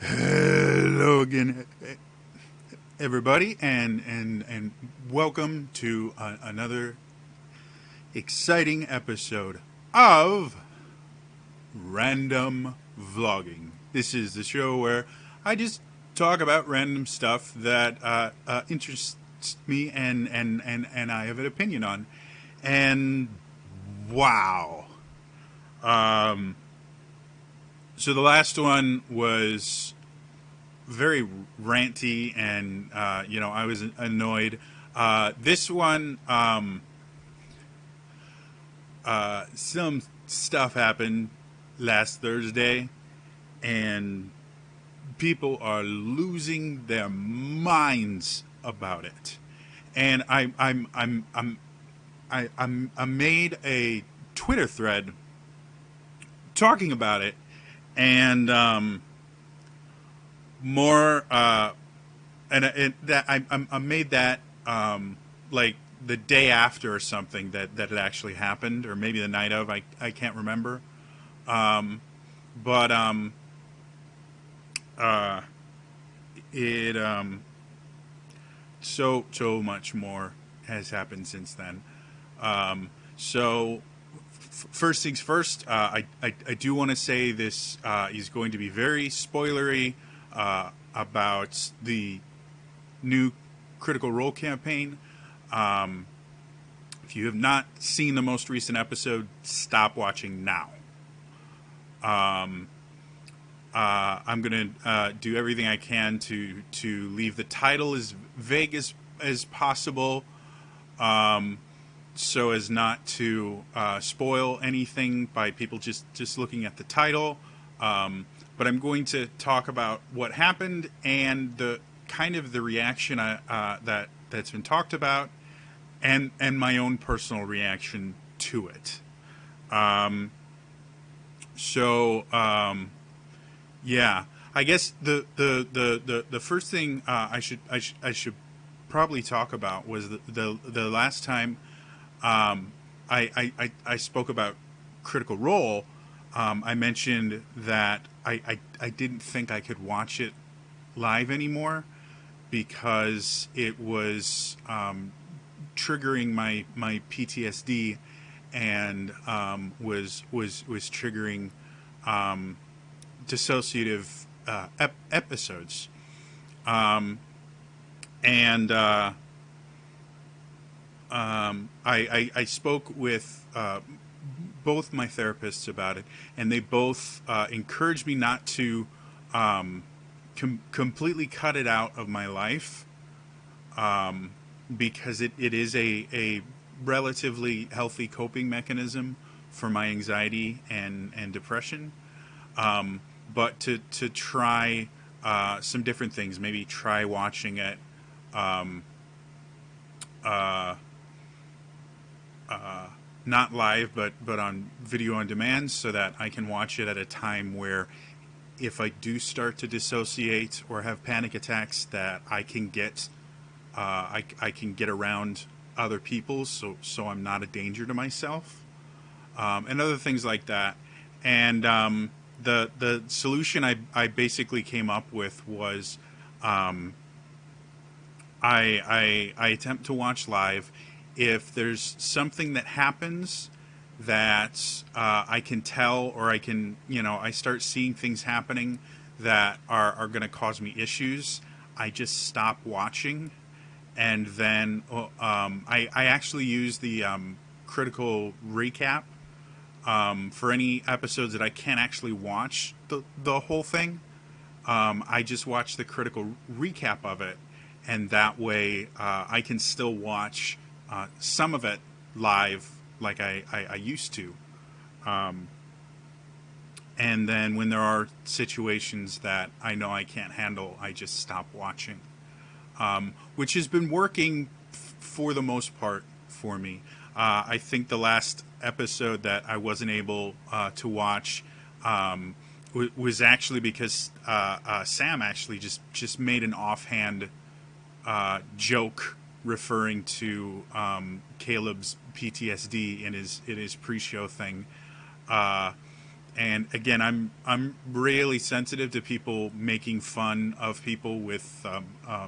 Hello again, everybody, and welcome to another exciting episode of Random Vlogging. This is the show where I just talk about random stuff that interests me and I have an opinion on. And wow. Um, so the last one was very ranty, and I was annoyed. This one, some stuff happened last Thursday, and people are losing their minds about it. And I made a Twitter thread talking about it, and more and that I made that like the day after or something that it actually happened, or maybe the night of. I can't remember. But uh, it so much more has happened since then. So first things first, I do want to say this is going to be very spoilery about the new Critical Role campaign. If you have not seen the most recent episode, stop watching now. I'm going to do everything I can to leave the title as vague as possible, so as not to spoil anything by people just looking at the title. But I'm going to talk about what happened and the kind of the reaction that's been talked about, and my own personal reaction to it. So yeah, I guess the first thing I should probably talk about was the last time I spoke about Critical Role. I mentioned that I didn't think I could watch it live anymore because it was triggering my PTSD, and was triggering dissociative episodes. And I spoke with both my therapists about it, and they both encouraged me not to completely cut it out of my life, because it is a relatively healthy coping mechanism for my anxiety and depression. But to try some different things, maybe try watching it uh, not live, but on video on demand, so that I can watch it at a time where, if I do start to dissociate or have panic attacks, that I can get I can get around other people, so I'm not a danger to myself, and other things like that. And the solution I basically came up with was, I attempt to watch live. If there's something that happens that I can tell, or I start seeing things happening that are going to cause me issues, I just stop watching. And then I actually use the critical recap for any episodes that I can't actually watch the whole thing. I just watch the critical recap of it, and that way I can still watch some of it live like I used to. And then when there are situations that I know I can't handle, I just stop watching, which has been working for the most part for me. I think the last episode that I wasn't able to watch was actually because Sam actually just made an offhand joke referring to Caleb's PTSD in his pre-show thing, and again, I'm really sensitive to people making fun of people with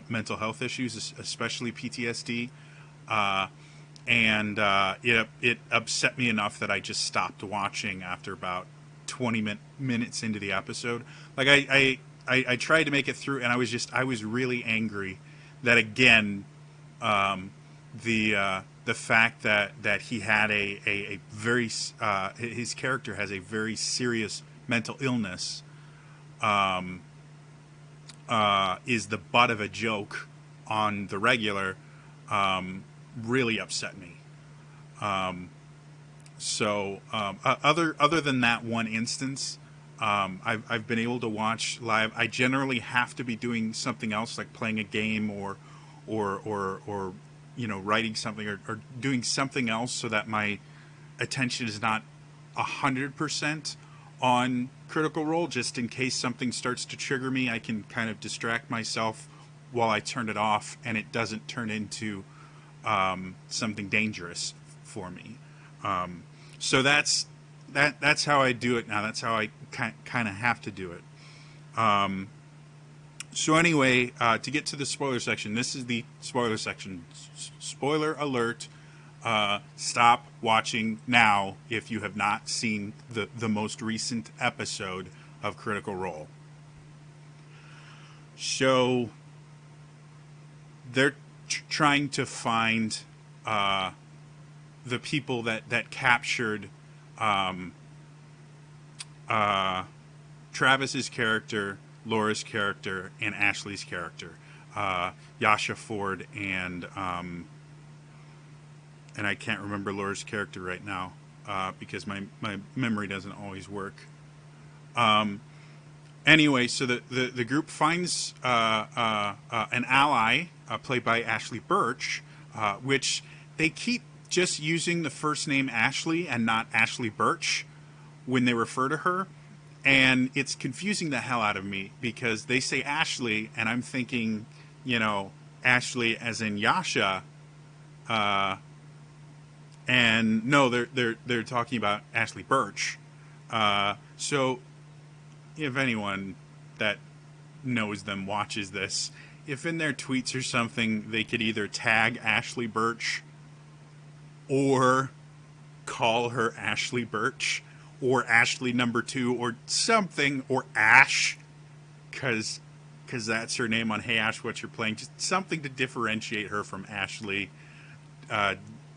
mental health issues, especially PTSD. Uh, it upset me enough that I just stopped watching after about 20 minutes into the episode. Like I tried to make it through, and I was really angry that again, the fact that he had a very his character has a very serious mental illness is the butt of a joke on the regular really upset me. Other than that one instance, I've been able to watch live. I generally have to be doing something else, like playing a game or writing something or doing something else, so that my attention is not 100% on Critical Role. Just in case something starts to trigger me, I can kind of distract myself while I turn it off, and it doesn't turn into something dangerous for me. So that's how I do it now. That's how I kind of have to do it. So anyway, to get to the spoiler section, this is the spoiler section. Spoiler alert. Stop watching now if you have not seen the most recent episode of Critical Role. So they're trying to find the people that captured Travis's character, Laura's character, and Ashley's character, Yasha Ford and I can't remember Laura's character right now because my memory doesn't always work. Anyway, so the group finds an ally played by Ashley Birch, which they keep just using the first name Ashley and not Ashley Birch when they refer to her. And it's confusing the hell out of me because they say Ashley, and I'm thinking, Ashley as in Yasha, and no, they're talking about Ashley Birch. So, if anyone that knows them watches this, if in their tweets or something they could either tag Ashley Birch or call her Ashley Birch or Ashley #2 or something, or Ash, because that's her name on Hey Ash, What You're Playing, just something to differentiate her from Ashley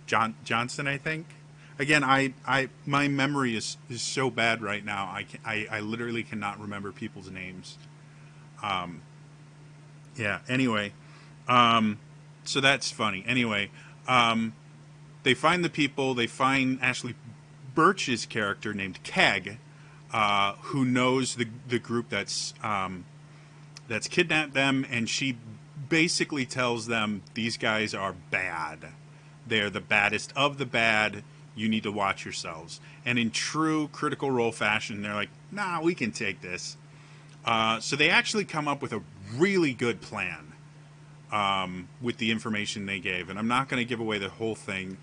Johnson, I think. Again, my memory is so bad right now. I literally cannot remember people's names. Yeah. Anyway, so that's funny. Anyway, they find the people. They find Ashley Birch's character named Keg, who knows the group that's kidnapped them, and she basically tells them these guys are bad. They're the baddest of the bad. You need to watch yourselves. And in true Critical Role fashion, they're like, nah, we can take this. So they actually come up with a really good plan with the information they gave. And I'm not going to give away the whole thing,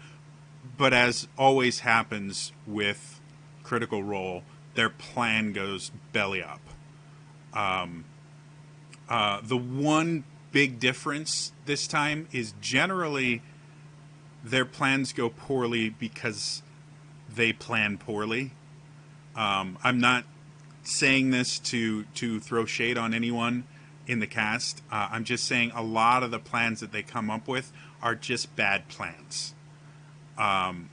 but as always happens with Critical Role, their plan goes belly up. The one big difference this time is generally their plans go poorly because they plan poorly. I'm not saying this to throw shade on anyone in the cast. I'm just saying a lot of the plans that they come up with are just bad plans. And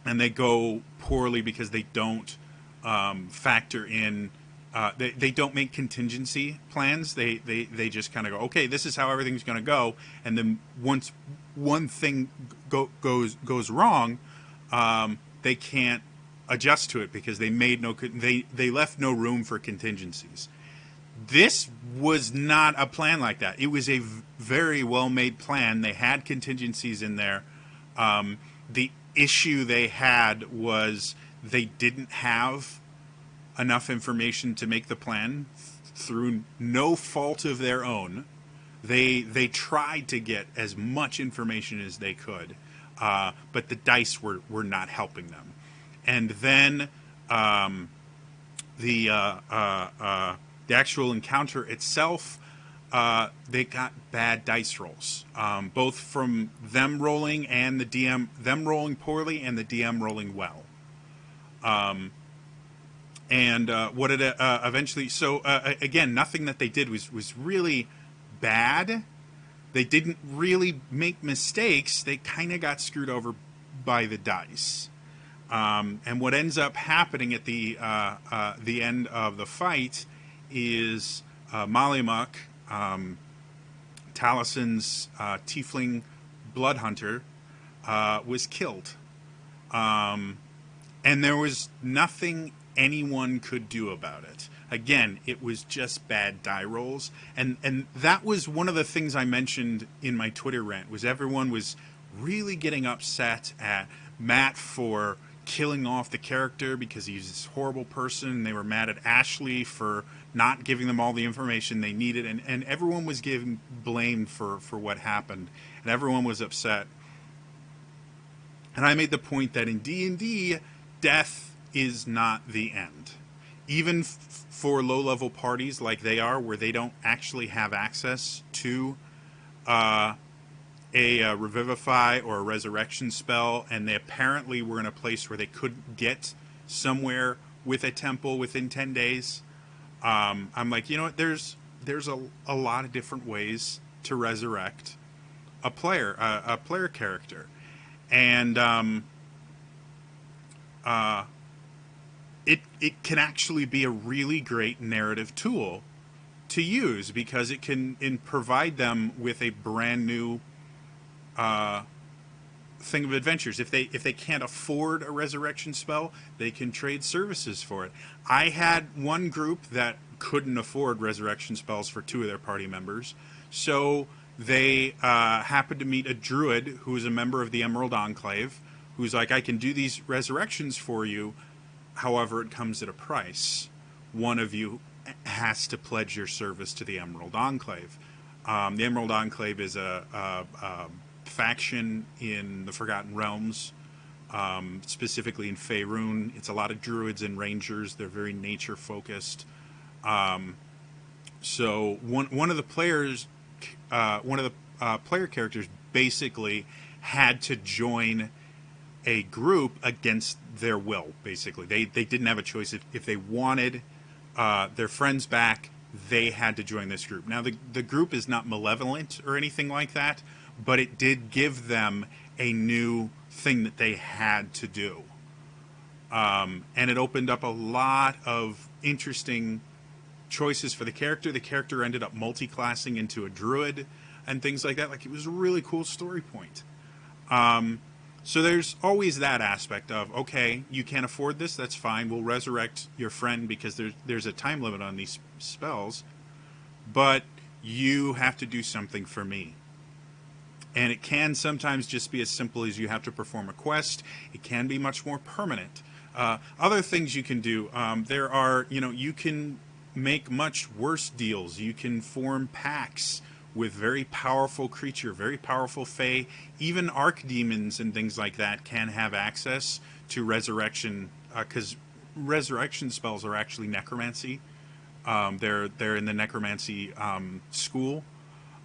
they go poorly because they don't factor in, they don't make contingency plans. They just kind of go, okay, this is how everything's going to go. And then once one thing goes wrong, they can't adjust to it because they made they left no room for contingencies. This was not a plan like that. It was a very well made plan. They had contingencies in there. The issue they had was they didn't have enough information to make the plan through no fault of their own. They tried to get as much information as they could, but the dice were not helping them. And then the the actual encounter itself, they got bad dice rolls, both from them rolling and the DM, them rolling poorly and the DM rolling well. And what it eventually, so again, nothing that they did was really bad. They didn't really make mistakes. They kind of got screwed over by the dice. And what ends up happening at the end of the fight is Malimuk, Talison's tiefling blood hunter, was killed. And there was nothing anyone could do about it. Again, it was just bad die rolls. And that was one of the things I mentioned in my Twitter rant, was everyone was really getting upset at Matt for killing off the character because he's this horrible person. And they were mad at Ashley for not giving them all the information they needed. And everyone was getting blamed for what happened. And everyone was upset. And I made the point that in D&D, death is not the end. Even for low-level parties like they are, where they don't actually have access to a Revivify or a Resurrection spell, and they apparently were in a place where they couldn't get somewhere with a temple within 10 days, I'm like, you know what, there's a lot of different ways to resurrect a player character. And it can actually be a really great narrative tool to use, because it can provide them with a brand new thing of adventures. If they can't afford a resurrection spell, they can trade services for it. I had one group that couldn't afford resurrection spells for two of their party members, so they happened to meet a druid who was a member of the Emerald Enclave, who's like, I can do these resurrections for you. However, it comes at a price. One of you has to pledge your service to the Emerald Enclave. The Emerald Enclave is a faction in the Forgotten Realms, specifically in Faerun. It's a lot of druids and rangers. They're very nature-focused. So one of the players, player characters basically had to join a group against their will. Basically, they didn't have a choice. If they wanted their friends back, they had to join this group. Now, the group is not malevolent or anything like that, but it did give them a new thing that they had to do. And it opened up a lot of interesting choices for the character. The character ended up multi-classing into a druid and things like that. Like, it was a really cool story point. So there's always that aspect of, okay, you can't afford this, that's fine. We'll resurrect your friend because there's a time limit on these spells, but you have to do something for me. And it can sometimes just be as simple as you have to perform a quest. It can be much more permanent. Other things you can do, there are, you can make much worse deals. You can form pacts with very powerful creature, very powerful fae. Even archdemons and things like that can have access to resurrection, because resurrection spells are actually necromancy. They're in the necromancy school.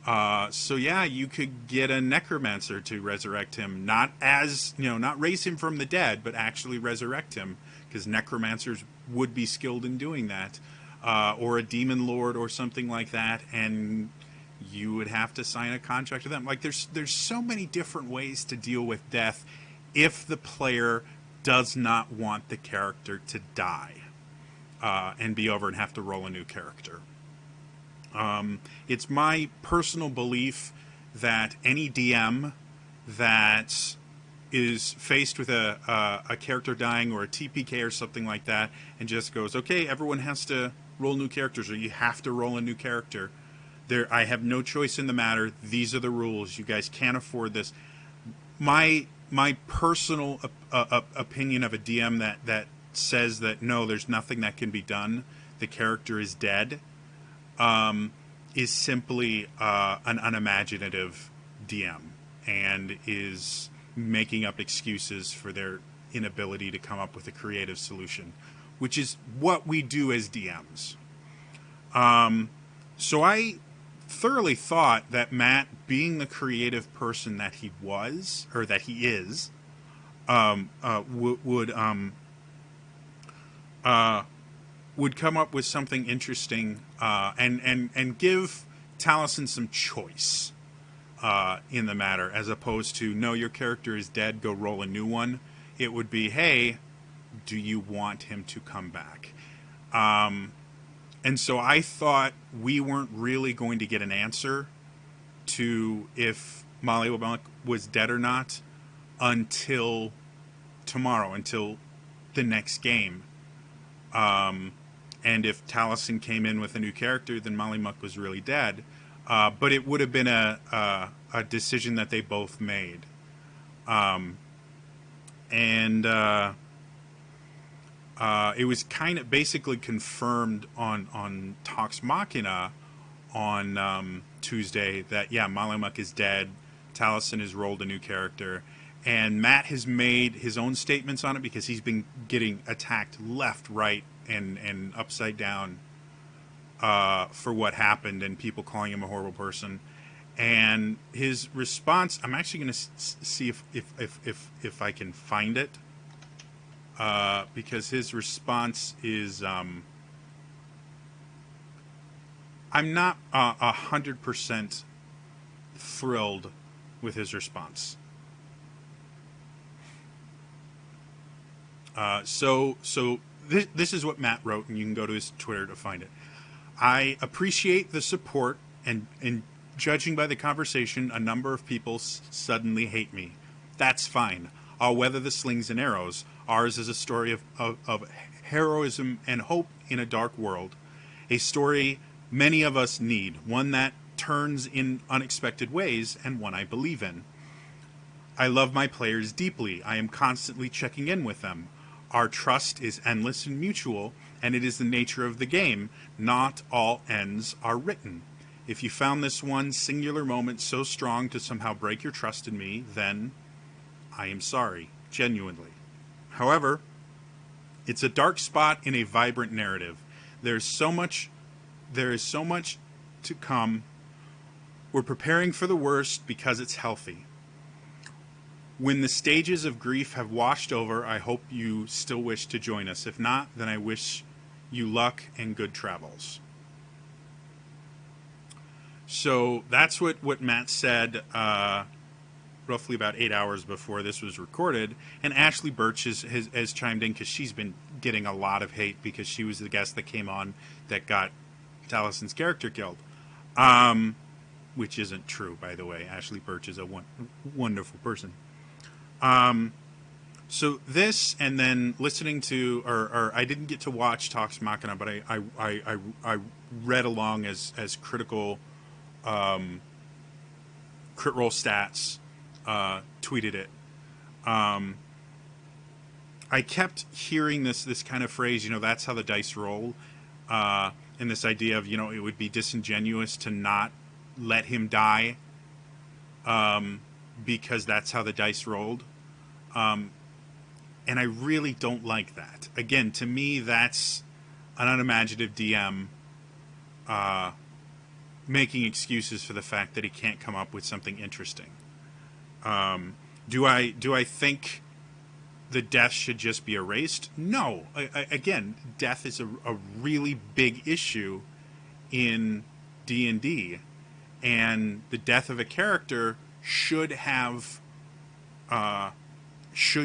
So yeah, you could get a necromancer to resurrect him, not raise him from the dead, but actually resurrect him, because necromancers would be skilled in doing that, or a demon lord or something like that, and you would have to sign a contract with them. Like, there's so many different ways to deal with death if the player does not want the character to die and be over and have to roll a new character. It's my personal belief that any DM that is faced with a character dying or a TPK or something like that and just goes, okay, everyone has to roll new characters, or you have to roll a new character. I have no choice in the matter. These are the rules. You guys can't afford this. My personal opinion of a DM that says that no, there's nothing that can be done, the character is dead, is simply an unimaginative DM and is making up excuses for their inability to come up with a creative solution. which is what we do as DMs. So I thoroughly thought that Matt, being the creative person that he was, or that he is, would come up with something interesting, and give Taliesin some choice in the matter, as opposed to, no, your character is dead, go roll a new one. It would be, hey, do you want him to come back? And so I thought we weren't really going to get an answer to if Malimak was dead or not until tomorrow, until the next game. And if Taliesin came in with a new character, then Malimak was really dead. But it would have been a decision that they both made. It was kind of basically confirmed on Talks Machina on Tuesday that, yeah, Malimak is dead. Taliesin has rolled a new character. And Matt has made his own statements on it because he's been getting attacked left, right, and upside down for what happened, and people calling him a horrible person. And his response, I'm actually going to see if I can find it, because his response is, I'm not 100% thrilled with his response. So this is what Matt wrote, and you can go to his Twitter to find it. I appreciate the support, and judging by the conversation, a number of people suddenly hate me. That's fine. I'll weather the slings and arrows. Ours is a story of heroism and hope in a dark world. A story many of us need, one that turns in unexpected ways, and one I believe in. I love my players deeply. I am constantly checking in with them. Our trust is endless and mutual, and it is the nature of the game. Not all ends are written. If you found this one singular moment so strong to somehow break your trust in me, then I am sorry, genuinely. However, it's a dark spot in a vibrant narrative. There is so much to come. We're preparing for the worst because it's healthy. When the stages of grief have washed over, I hope you still wish to join us. If not, then I wish you luck and good travels. So that's what Matt said roughly about 8 hours before this was recorded. And Ashley Birch has chimed in because she's been getting a lot of hate because she was the guest that came on that got Taliesin's character killed. Which isn't true, by the way. Ashley Birch is a wonderful person. So this, and then listening to, or I didn't get to watch Talks Machina, but I read along as critical Crit Roll Stats tweeted it. I kept hearing this kind of phrase, that's how the dice roll, and this idea of, it would be disingenuous to not let him die because that's how the dice rolled. And I really don't like that. Again, to me, that's an unimaginative DM making excuses for the fact that he can't come up with something interesting. Do I think the death should just be erased? No. Again, death is a really big issue in D&D, and the death of a character should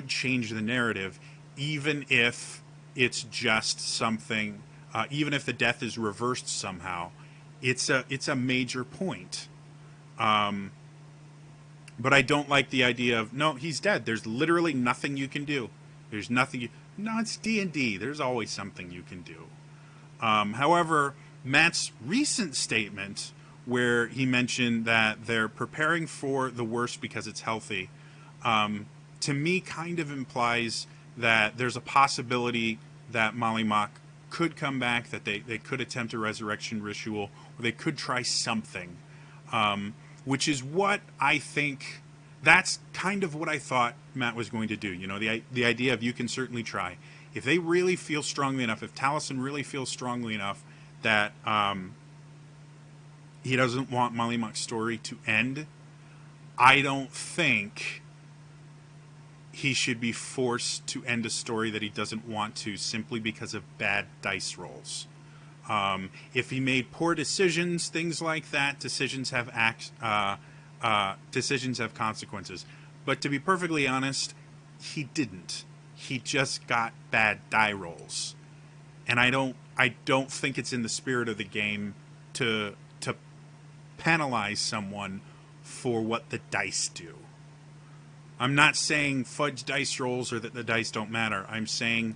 change the narrative, even if it's just something, even if the death is reversed somehow. It's a major point. But I don't like the idea of, no, he's dead. There's literally nothing you can do. There's nothing. No, it's D&D. There's always something you can do. However, Matt's recent statement, where he mentioned that they're preparing for the worst because it's healthy, to me kind of implies that there's a possibility that Malimak could come back, that they could attempt a resurrection ritual, or they could try something, which is what I think, that's kind of what I thought Matt was going to do. The idea of you can certainly try. if they really feel strongly enough, if Taliesin really feels strongly enough that he doesn't want Mollymock's story to end, I don't think he should be forced to end a story that he doesn't want to simply because of bad dice rolls. If he made poor decisions, things like that, decisions have consequences. But to be perfectly honest, he didn't. He just got bad die rolls, and I don't think it's in the spirit of the game to penalize someone for what the dice do. I'm not saying fudge dice rolls or that the dice don't matter. I'm saying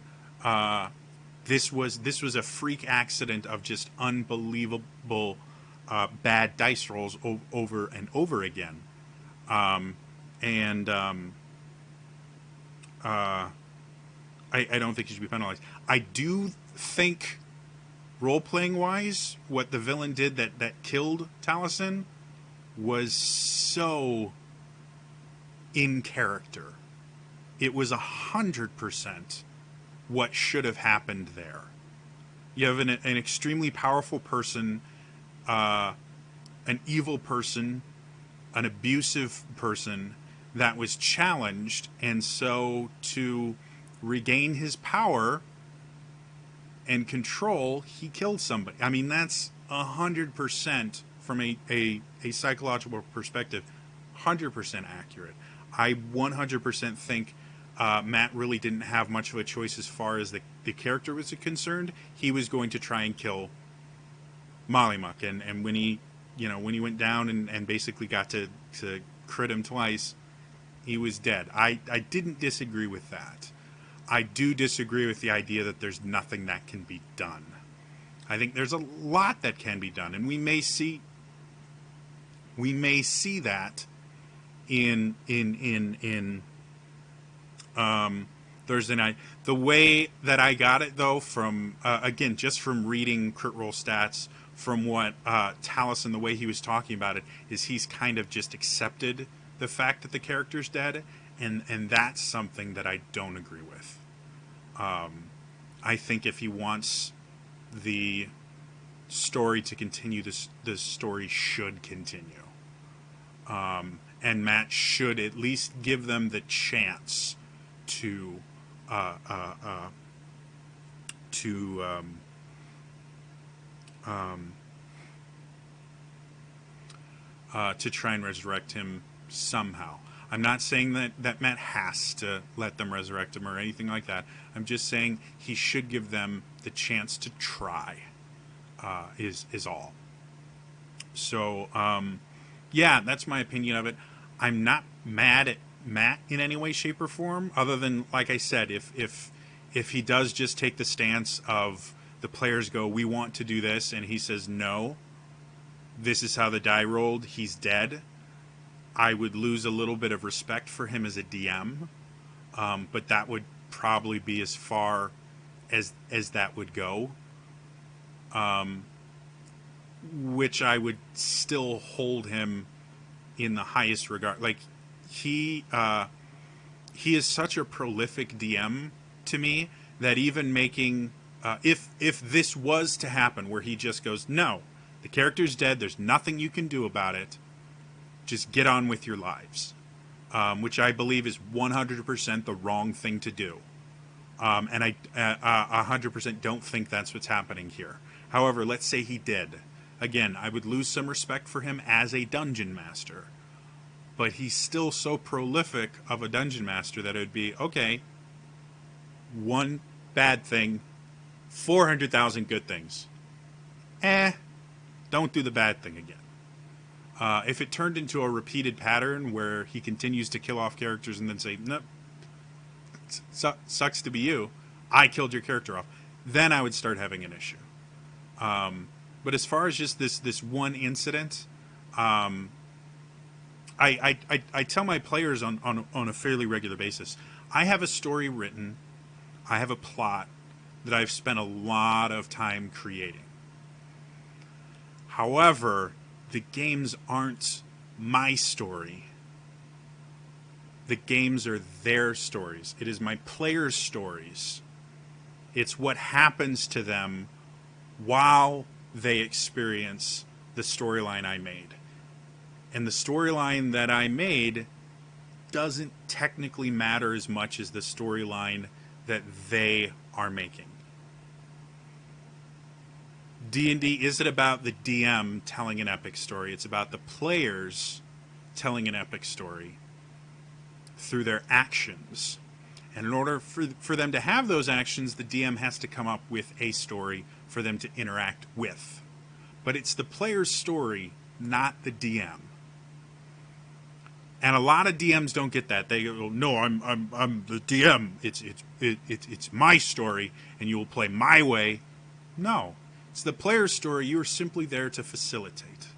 this was a freak accident of just unbelievable bad dice rolls over and over again, I don't think he should be penalized. I do think, role-playing wise, what the villain did that killed Taliesin was so in character. It was 100% what should have happened there. You have an extremely powerful person, an evil person, an abusive person that was challenged, and so to regain his power and control, he killed somebody. I mean, that's 100% from a psychological perspective, 100% accurate. I 100% think Matt really didn't have much of a choice as far as the character was concerned. He was going to try and kill Mollymock, and when he went down and basically got to crit him twice, he was dead. I didn't disagree with that. I do disagree with the idea that there's nothing that can be done. I think there's a lot that can be done, and we may see that in Thursday night. The way that I got it, though, from again, just from reading crit roll stats, from what Taliesin, the way he was talking about it, is he's kind of just accepted the fact that the character's dead, and that's something that I don't agree with. I think if he wants the story to continue, the story should continue. And Matt should at least give them the chance to try and resurrect him somehow. I'm not saying that Matt has to let them resurrect him or anything like that. I'm just saying he should give them the chance to try, is all. So, yeah, that's my opinion of it. I'm not mad at Matt in any way, shape, or form, other than, like I said, if he does just take the stance of the players go, we want to do this, and he says, no, this is how the die rolled, he's dead, I would lose a little bit of respect for him as a DM, but that would probably be as far as that would go, which I would still hold him in the highest regard. Like, he is such a prolific DM to me that even making if this was to happen, where he just goes, no, the character's dead, there's nothing you can do about it, just get on with your lives, which I believe is 100% the wrong thing to do, and I 100% don't think that's what's happening here. However, let's say he did. Again, I would lose some respect for him as a dungeon master, but he's still so prolific of a dungeon master that it would be, okay, one bad thing, 400,000 good things. Don't do the bad thing again. If it turned into a repeated pattern where he continues to kill off characters and then say, nope, sucks to be you, I killed your character off, then I would start having an issue. But as far as just this one incident, I tell my players on a fairly regular basis, I have a story written, I have a plot that I've spent a lot of time creating. However, the games aren't my story. The games are their stories. It is my players' stories It's what happens to them while they experience the storyline I made. And the storyline that I made doesn't technically matter as much as the storyline that they are making. D&D isn't about the DM telling an epic story. It's about the players telling an epic story through their actions. And in order for them to have those actions, the DM has to come up with a story for them to interact with. But it's the player's story, not the DM. And a lot of DMs don't get that. They go, "No, I'm the DM. It's my story, and you will play my way." No, it's the player's story. You are simply there to facilitate.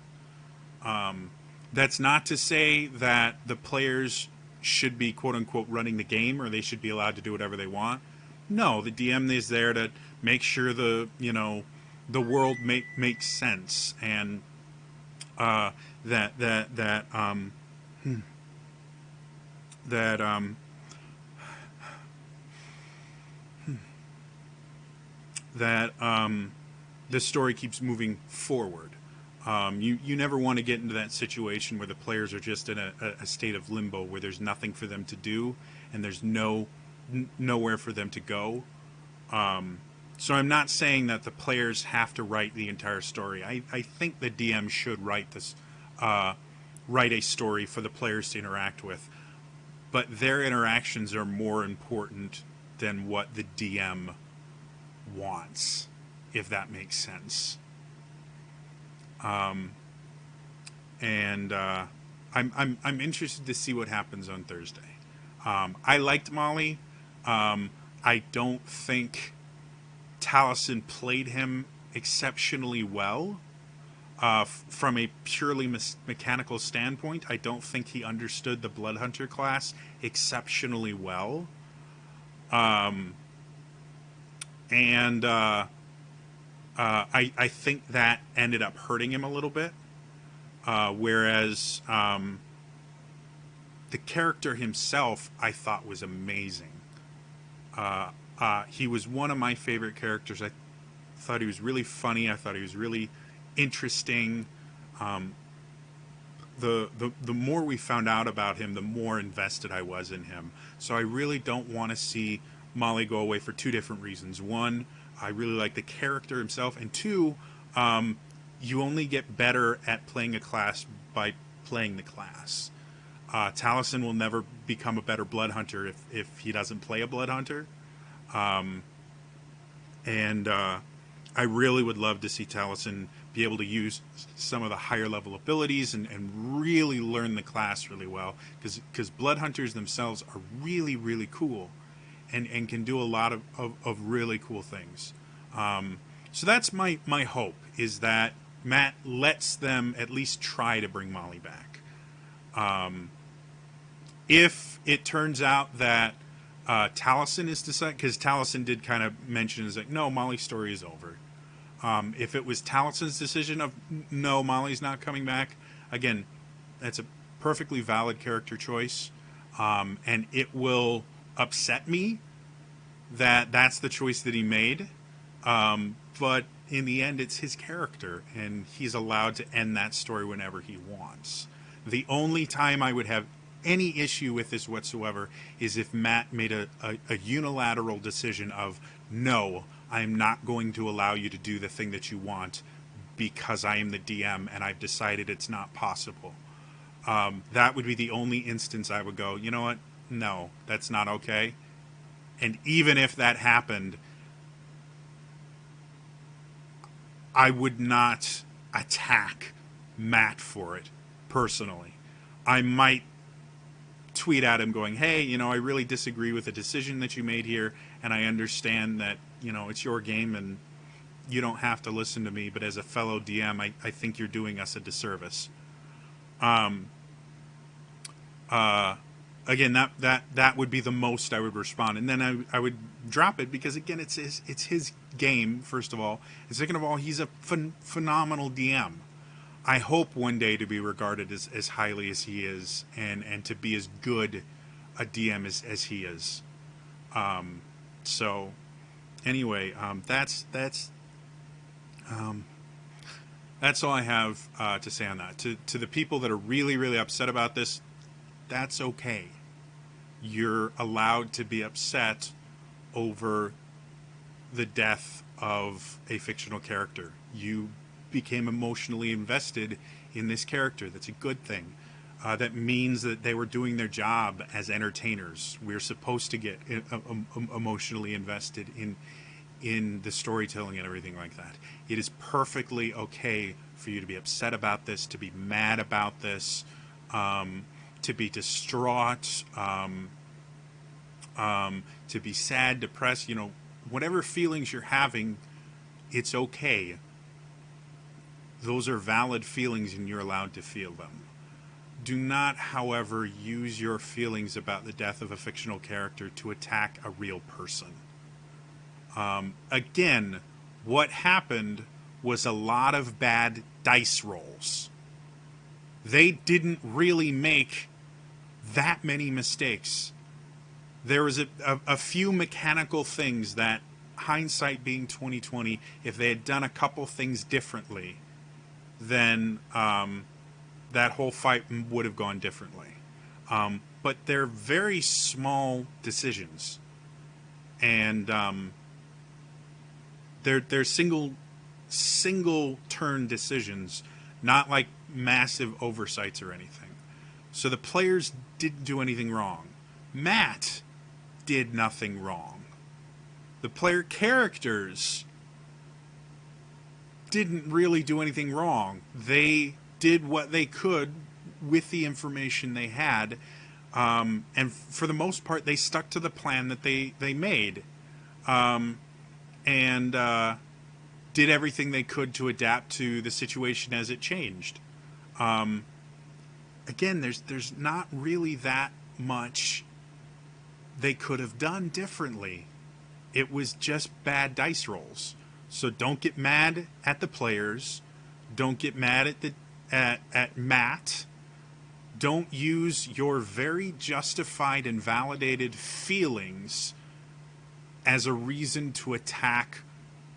That's not to say that the players should be quote unquote running the game, or they should be allowed to do whatever they want. No, the DM is there to make sure the world makes sense, and that the story keeps moving forward. You never want to get into that situation where the players are just in a state of limbo, where there's nothing for them to do and there's nowhere for them to go. So I'm not saying that the players have to write the entire story. I think the DM should write a story for the players to interact with, but their interactions are more important than what the DM wants, if that makes sense. I'm interested to see what happens on Thursday. I liked Molly. I don't think Taliesin played him exceptionally well. From a purely mechanical standpoint, I don't think he understood the Bloodhunter class exceptionally well. I think that ended up hurting him a little bit. Whereas the character himself, I thought, was amazing. He was one of my favorite characters. I thought he was really funny. I thought he was really interesting. The more we found out about him, the more invested I was in him. So I really don't want to see Molly go away for two different reasons. One, I really like the character himself, and two, you only get better at playing a class by playing the class. Taliesin will never become a better Bloodhunter if he doesn't play a Bloodhunter. I really would love to see Taliesin be able to use some of the higher level abilities and really learn the class really well, because Bloodhunters themselves are really, really cool and can do a lot of really cool things. So that's my hope, is that Matt lets them at least try to bring Molly back. If it turns out that Taliesin is decided, because Taliesin did kind of mention, is like, no, Molly's story is over. If it was Taliesin's decision of no, Molly's not coming back, again, that's a perfectly valid character choice, and it will upset me that that's the choice that he made. But in the end, it's his character, and he's allowed to end that story whenever he wants. The only time I would have any issue with this whatsoever is if Matt made a unilateral decision of, no, I'm not going to allow you to do the thing that you want because I am the DM and I've decided it's not possible. That would be the only instance I would go, you know what? No, that's not okay. And even if that happened, I would not attack Matt for it personally. I might tweet at him going, hey, I really disagree with the decision that you made here, and I understand that, it's your game and you don't have to listen to me, but as a fellow DM, I think you're doing us a disservice. Again, that would be the most I would respond, and then I would drop it, because again, it's his game, first of all, and second of all, he's a phenomenal DM. I hope one day to be regarded as highly as he is, and to be as good a DM as he is. So Anyway, that's all I have to say on that. To the people that are really, really upset about this, that's okay. You're allowed to be upset over the death of a fictional character. You became emotionally invested in this character. That's a good thing. That means that they were doing their job as entertainers. We're supposed to get emotionally invested in the storytelling and everything like that. It is perfectly okay for you to be upset about this, to be mad about this, to be distraught, to be sad, depressed, whatever feelings you're having, it's okay. Those are valid feelings and you're allowed to feel them. Do not, however, use your feelings about the death of a fictional character to attack a real person. Again, what happened was a lot of bad dice rolls. They didn't really make that many mistakes. There was a few mechanical things that, hindsight being 2020, if they had done a couple things differently, then that whole fight would have gone differently. But they're very small decisions, and they're single turn decisions, not like massive oversights or anything. So the players didn't do anything wrong. Matt did nothing wrong. The player characters didn't really do anything wrong. They did what they could with the information they had, and for the most part, they stuck to the plan that they made, and did everything they could to adapt to the situation as it changed. Again, there's not really that much they could have done differently. It was just bad dice rolls. So don't get mad at the players. Don't get mad at Matt. Don't use your very justified and validated feelings as a reason to attack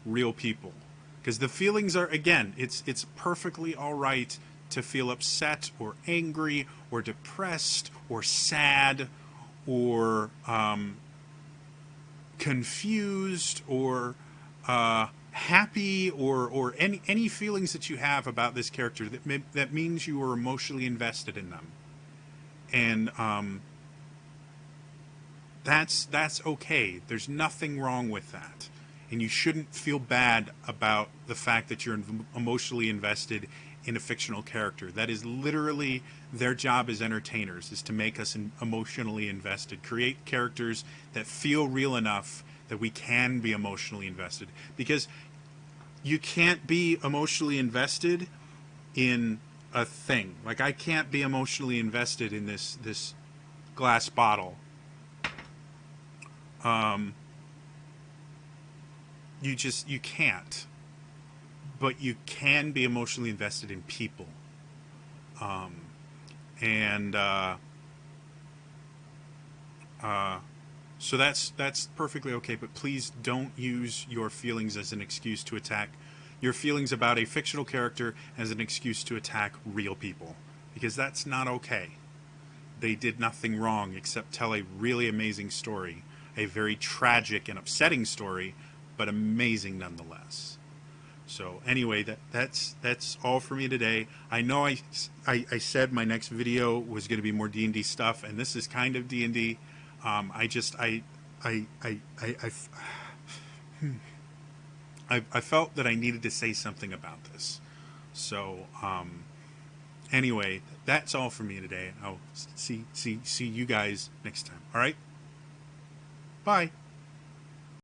real people. Because the feelings are, again, it's perfectly all right to feel upset or angry or depressed or sad or confused or happy or any feelings that you have about this character that means you are emotionally invested in them, and that's okay. There's nothing wrong with that, and you shouldn't feel bad about the fact that you're emotionally invested in a fictional character. That is literally their job as entertainers, is to make us emotionally invested. Create characters that feel real enough that we can be emotionally invested. Because you can't be emotionally invested in a thing. Like, I can't be emotionally invested in this glass bottle. You can't. But you can be emotionally invested in people. So that's perfectly okay, but please don't use your feelings as an excuse to attack your feelings about a fictional character as an excuse to attack real people, because that's not okay. They did nothing wrong except tell a really amazing story, a very tragic and upsetting story, but amazing nonetheless. So anyway, that's all for me today. I know I said my next video was going to be more D&D stuff, and this is kind of D&D. I felt that I needed to say something about this. So anyway, that's all for me today. I'll see you guys next time. All right, bye.